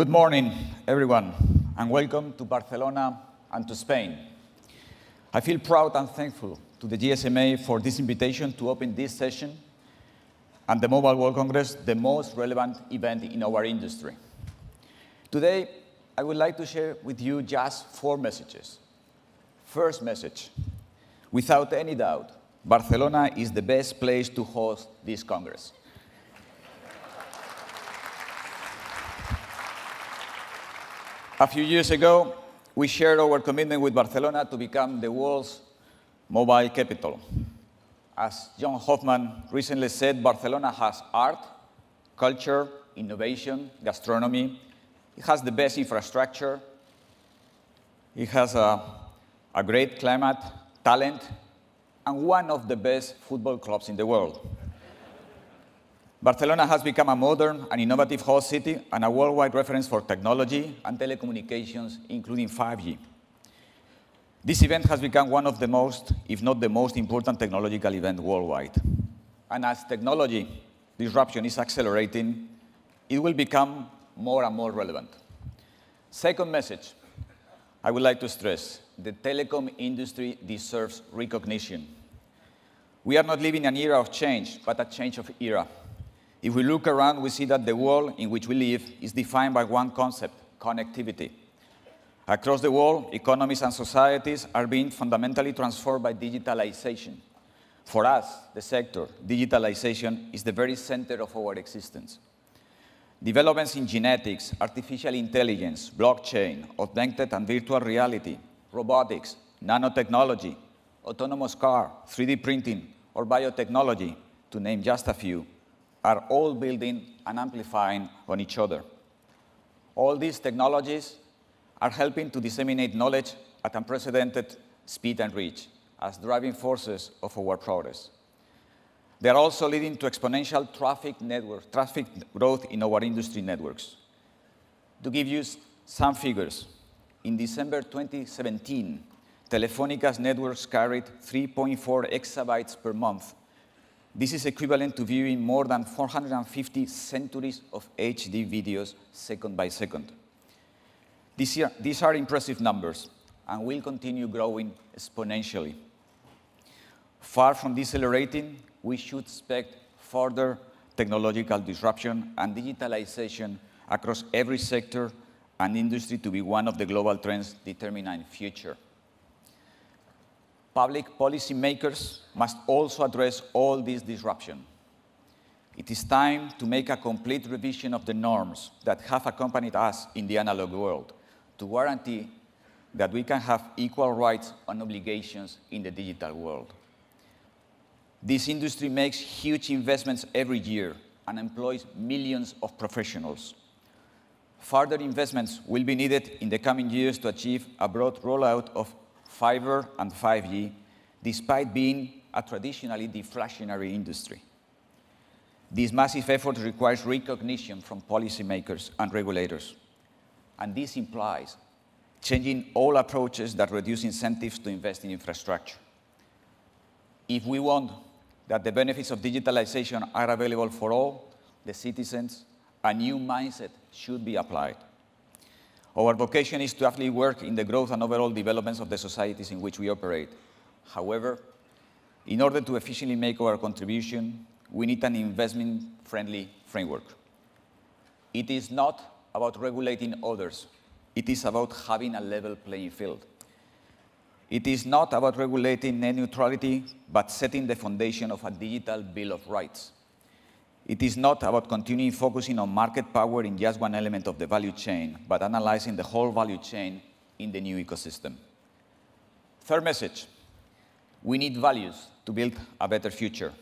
Good morning, everyone, and welcome to Barcelona and to Spain. I feel proud and thankful to the GSMA for this invitation to open this session and the Mobile World Congress, the most relevant event in our industry. Today, I would like to share with you just 4 messages. First message, without any doubt, Barcelona is the best place to host this Congress. A few years ago, we shared our commitment with Barcelona to become the world's mobile capital. As John Hoffman recently said, Barcelona has art, culture, innovation, gastronomy. It has the best infrastructure. It has a great climate, talent, and one of the best football clubs in the world. Barcelona has become a modern and innovative host city and a worldwide reference for technology and telecommunications, including 5G. This event has become one of the most, if not the most important technological event worldwide. And as technology disruption is accelerating, it will become more and more relevant. Second message, I would like to stress, the telecom industry deserves recognition. We are not living an era of change, but a change of era. If we look around, we see that the world in which we live is defined by one concept, connectivity. Across the world, economies and societies are being fundamentally transformed by digitalization. For us, the sector, digitalization is the very center of our existence. Developments in genetics, artificial intelligence, blockchain, augmented and virtual reality, robotics, nanotechnology, autonomous car, 3D printing, or biotechnology, to name just a few, are all building and amplifying on each other. All these technologies are helping to disseminate knowledge at unprecedented speed and reach as driving forces of our progress. They are also leading to exponential traffic growth in our industry networks. To give you some figures, in December 2017, Telefónica's networks carried 3.4 exabytes per month. This is equivalent to viewing more than 450 centuries of HD videos second by second. These are impressive numbers and will continue growing exponentially. Far from decelerating, we should expect further technological disruption and digitalization across every sector and industry to be one of the global trends determining the future. Public policy makers must also address all this disruption. It is time to make a complete revision of the norms that have accompanied us in the analog world to guarantee that we can have equal rights and obligations in the digital world. This industry makes huge investments every year and employs millions of professionals. Further investments will be needed in the coming years to achieve a broad rollout of fiber and 5G, despite being a traditionally deflationary industry. This massive effort requires recognition from policymakers and regulators, and this implies changing all approaches that reduce incentives to invest in infrastructure. If we want that the benefits of digitalization are available for all the citizens, a new mindset should be applied. Our vocation is to actively work in the growth and overall developments of the societies in which we operate. However, in order to efficiently make our contribution, we need an investment-friendly framework. It is not about regulating others. It is about having a level playing field. It is not about regulating net neutrality, but setting the foundation of a digital bill of rights. It is not about continuing focusing on market power in just one element of the value chain, but analyzing the whole value chain in the new ecosystem. Third message, we need values to build a better future.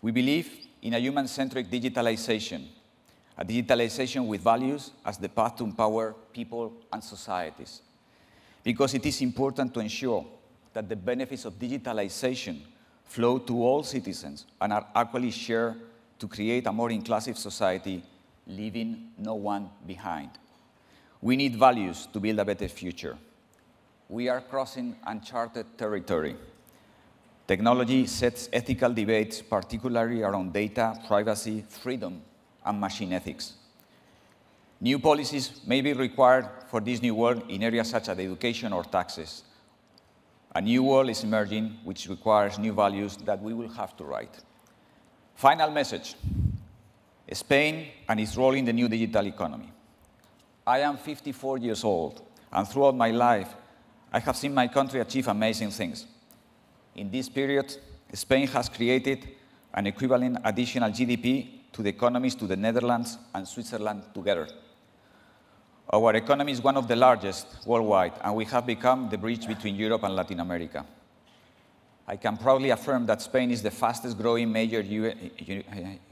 We believe in a human-centric digitalization, a digitalization with values as the path to empower people and societies. Because it is important to ensure that the benefits of digitalization flow to all citizens and are equally shared to create a more inclusive society, leaving no one behind. We need values to build a better future. We are crossing uncharted territory. Technology sets ethical debates, particularly around data, privacy, freedom, and machine ethics. New policies may be required for this new world in areas such as education or taxes. A new world is emerging, which requires new values that we will have to write. Final message: Spain and its role in the new digital economy. I am 54 years old, and throughout my life, I have seen my country achieve amazing things. In this period, Spain has created an equivalent additional GDP to the economies to the Netherlands and Switzerland together. Our economy is one of the largest worldwide, and we have become the bridge between Europe and Latin America. I can proudly affirm that Spain is the fastest growing major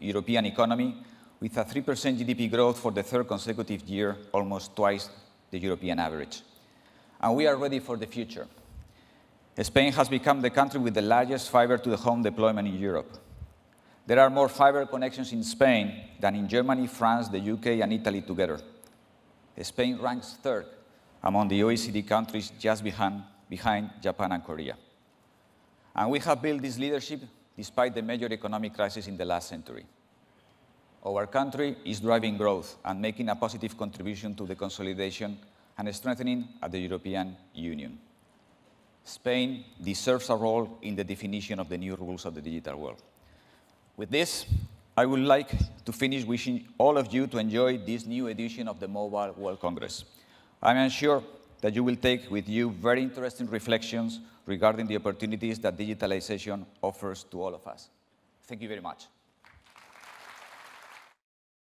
European economy, with a 3% GDP growth for the third consecutive year, almost twice the European average. And we are ready for the future. Spain has become the country with the largest fiber-to-the-home deployment in Europe. There are more fiber connections in Spain than in Germany, France, the UK, and Italy together. Spain ranks third among the OECD countries, just behind Japan and Korea. And we have built this leadership despite the major economic crisis in the last century. Our country is driving growth and making a positive contribution to the consolidation and strengthening of the European Union. Spain deserves a role in the definition of the new rules of the digital world. With this, I would like to finish wishing all of you to enjoy this new edition of the Mobile World Congress. I am sure that you will take with you very interesting reflections regarding the opportunities that digitalization offers to all of us. Thank you very much.